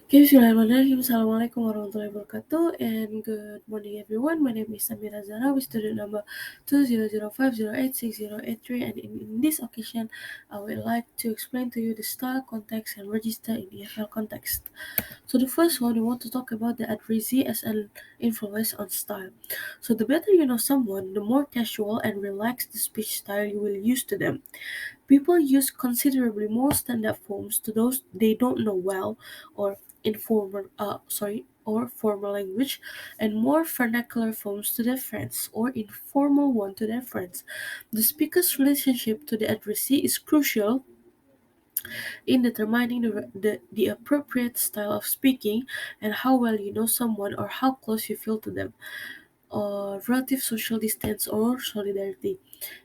Bismillahirrahmanirrahim. Assalamualaikum warahmatullahi wabarakatuh, and good morning everyone. My name is Amirah Zahra with student number 2005086083, and in this occasion I would like to explain to you the style, context, and register in EFL context. So the first one, we want to talk about the adversary as an influence on style. So the better you know someone, the more casual and relaxed the speech style you will use to them. People use considerably more standard forms to those they don't know well, or formal language, and more vernacular forms to their friends, or informal one to their friends. The speaker's relationship to the addressee is crucial in determining the appropriate style of speaking, and how well you know someone or how close you feel to them, or relative social distance or solidarity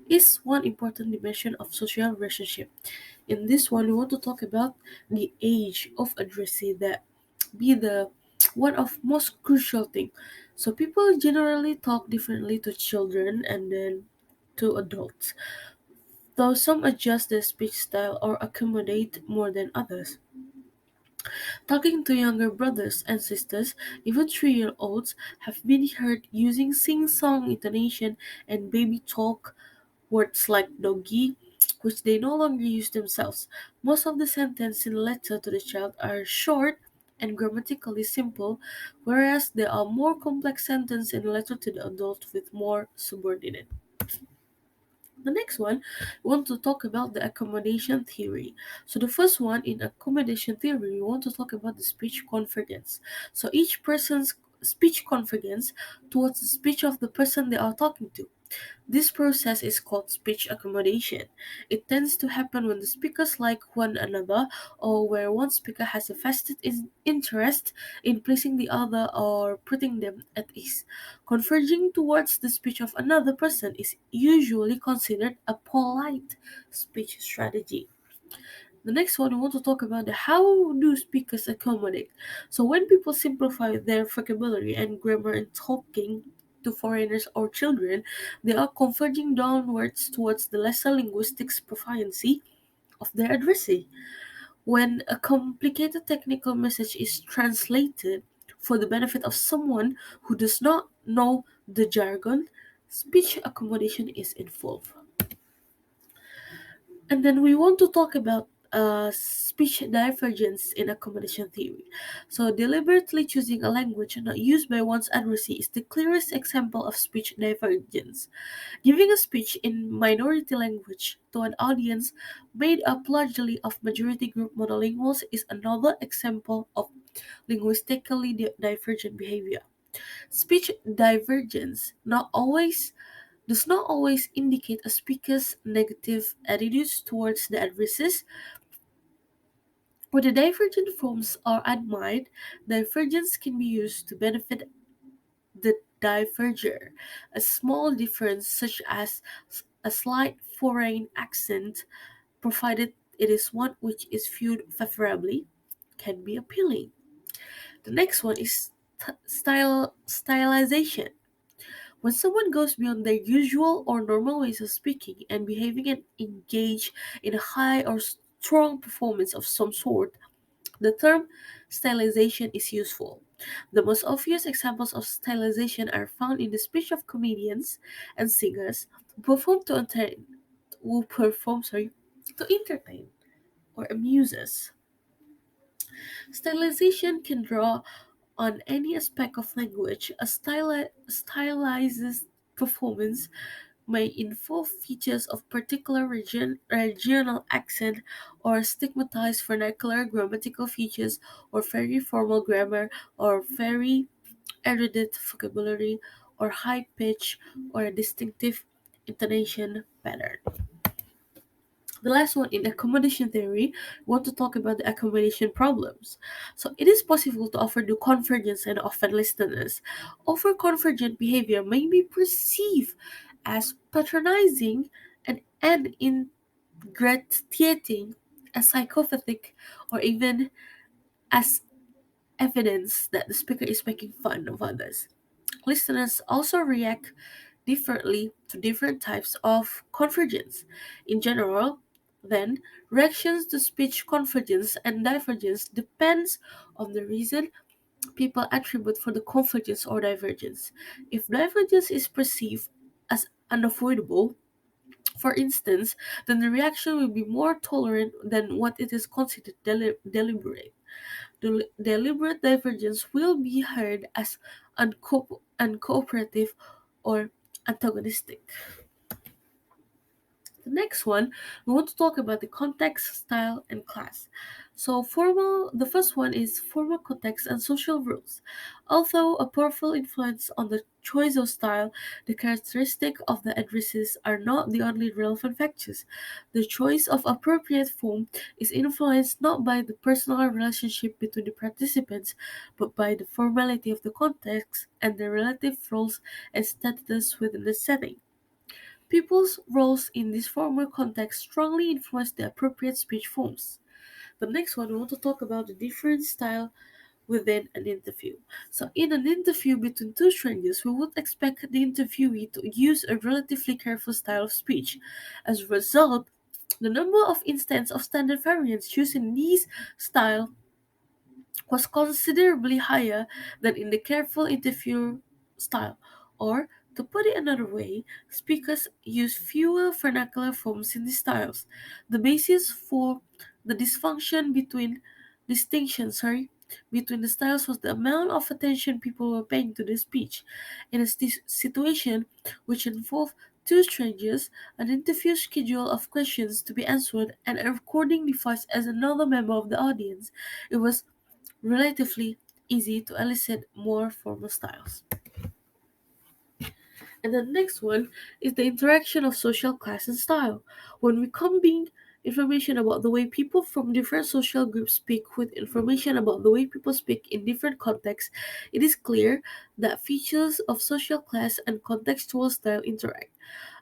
is one important dimension of social relationship. In this one, we want to talk about the age of addressee, that be the one of most crucial thing. So people generally talk differently to children and then to adults, though some adjust their speech style or accommodate more than others. Talking to younger brothers and sisters, even 3-year-olds, have been heard using sing-song intonation and baby talk words like doggy, which they no longer use themselves. Most of the sentences in a letter to the child are short and grammatically simple, whereas there are more complex sentences in a letter to the adult with more subordinate. The next one, we want to talk about the accommodation theory. So the first one in accommodation theory, we want to talk about the speech convergence. So each person's speech convergence towards the speech of the person they are talking to. This process is called speech accommodation. It tends to happen when the speakers like one another, or where one speaker has a vested interest in pleasing the other or putting them at ease. Converging towards the speech of another person is usually considered a polite speech strategy. The next one, we want to talk about the how do speakers accommodate. So when people simplify their vocabulary and grammar in talking to foreigners or children, they are converging downwards towards the lesser linguistic proficiency of their addressee. When a complicated technical message is translated for the benefit of someone who does not know the jargon, speech accommodation is involved. And then we want to talk about speech divergence in accommodation theory. So, deliberately choosing a language not used by one's addressee is the clearest example of speech divergence. Giving a speech in minority language to an audience made up largely of majority group monolinguals is another example of linguistically divergent behavior. Speech divergence does not always indicate a speaker's negative attitudes towards the adversaries. When the divergent forms are admired, divergence can be used to benefit the diverger. A small difference, such as a slight foreign accent, provided it is one which is viewed favorably, can be appealing. The next one is stylization. When someone goes beyond their usual or normal ways of speaking and behaving and engage in a high or strong performance of some sort, the term stylization is useful. The most obvious examples of stylization are found in the speech of comedians and singers who perform to entertain or amuse us. Stylization can draw on any aspect of language. A stylized performance may involve features of particular regional accent, or stigmatized vernacular grammatical features, or very formal grammar, or very erudite vocabulary, or high pitch, or a distinctive intonation pattern. The last one in accommodation theory, we want to talk about the accommodation problems. So it is possible to overdo convergence and offend listeners. Over-convergent behavior may be perceived as patronizing and ingratiating, as psychopathic, or even as evidence that the speaker is making fun of others. Listeners also react differently to different types of convergence. In general, Then, reactions to speech convergence and divergence depends on the reason people attribute for the convergence or divergence. If divergence is perceived as unavoidable, for instance, then the reaction will be more tolerant than what it is considered deliberate. Deliberate divergence will be heard as uncooperative or antagonistic. The next one, we want to talk about the context, style, and class. The first one is formal context and social rules. Although a powerful influence on the choice of style, the characteristics of the addresses are not the only relevant factors. The choice of appropriate form is influenced not by the personal relationship between the participants, but by the formality of the context and the relative roles and status within the setting. People's roles in this formal context strongly influence the appropriate speech forms. The next one, we want to talk about the different style within an interview. So, in an interview between two strangers, we would expect the interviewee to use a relatively careful style of speech. As a result, the number of instances of standard variants used in these style was considerably higher than in the careful interview style. Or, to put it another way, speakers use fewer vernacular forms in these styles. The basis for the distinction, between the styles was the amount of attention people were paying to the speech. In a situation which involved two strangers, an interview schedule of questions to be answered, and a recording device as another member of the audience, it was relatively easy to elicit more formal styles. And the next one is the interaction of social class and style. When we combine information about the way people from different social groups speak with information about the way people speak in different contexts, it is clear that features of social class and contextual style interact.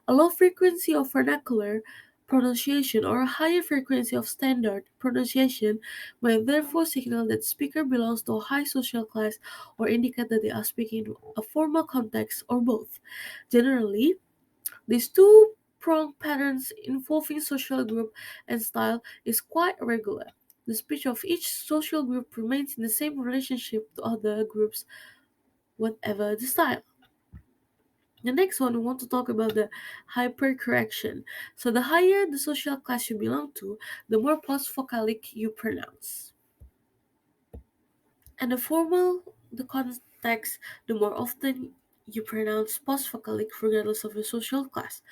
A low frequency of vernacular pronunciation or a higher frequency of standard pronunciation may therefore signal that the speaker belongs to a high social class or indicate that they are speaking in a formal context or both. Generally, these two-pronged patterns involving social group and style is quite regular. The speech of each social group remains in the same relationship to other groups, whatever the style. The next one, we want to talk about the hypercorrection. So, the higher the social class you belong to, the more post-vocalic you pronounce. And the formal the context, the more often you pronounce post-vocalic regardless of your social class.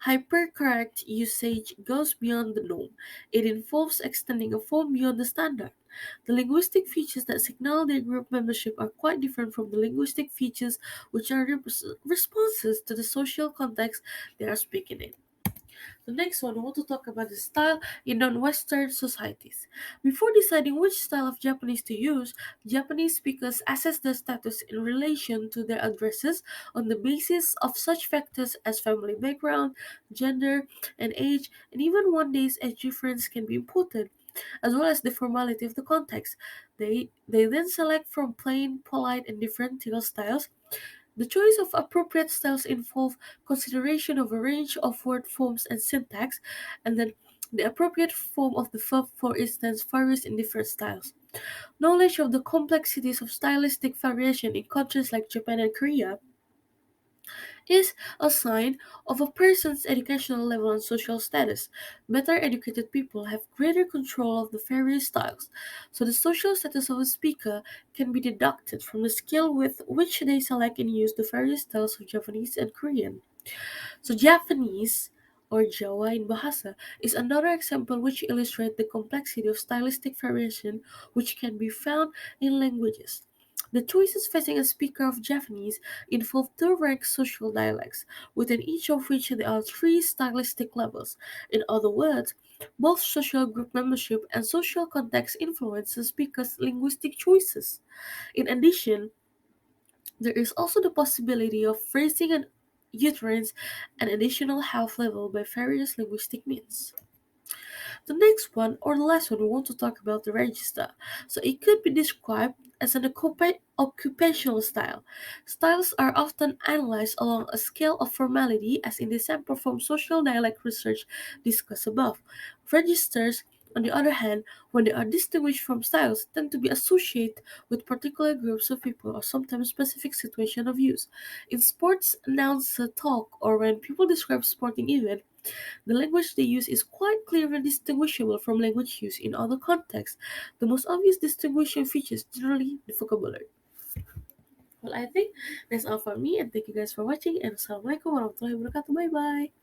Hypercorrect usage goes beyond the norm. It involves extending a form beyond the standard. The linguistic features that signal their group membership are quite different from the linguistic features which are responses to the social context they are speaking in. The next one, I want to talk about the style in non-Western societies. Before deciding which style of Japanese to use, Japanese speakers assess their status in relation to their addresses on the basis of such factors as family background, gender, and age, and even one day's age difference can be important, as well as the formality of the context. They then select from plain, polite, and differential styles. The choice of appropriate styles involve consideration of a range of word forms and syntax, and then the appropriate form of the verb, for instance, varies in different styles. Knowledge of the complexities of stylistic variation in countries like Japan and Korea is a sign of a person's educational level and social status. Better educated people have greater control of the various styles, so the social status of a speaker can be deducted from the skill with which they select and use the various styles of Japanese and Korean. So Japanese or Jawa in Bahasa is another example which illustrates the complexity of stylistic variation which can be found in languages. The choices facing a speaker of Japanese involve two ranked social dialects, within each of which there are three stylistic levels. In other words, both social group membership and social context influence the speaker's linguistic choices. In addition, there is also the possibility of phrasing and utterance an additional half level by various linguistic means. The next one, or the last one, we want to talk about the register. So it could be described as an occupational style. Styles are often analyzed along a scale of formality, as in the sample from social dialect research discussed above. Registers, on the other hand, when they are distinguished from styles, tend to be associated with particular groups of people or sometimes specific situation of use. In sports announce talk or when people describe sporting event, the language they use is quite clear and distinguishable from language used in other contexts. The most obvious distinguishing feature is generally the vocabulary. Well, I think that's all for me, and thank you guys for watching. And assalamualaikum warahmatullahi wabarakatuh. Bye bye.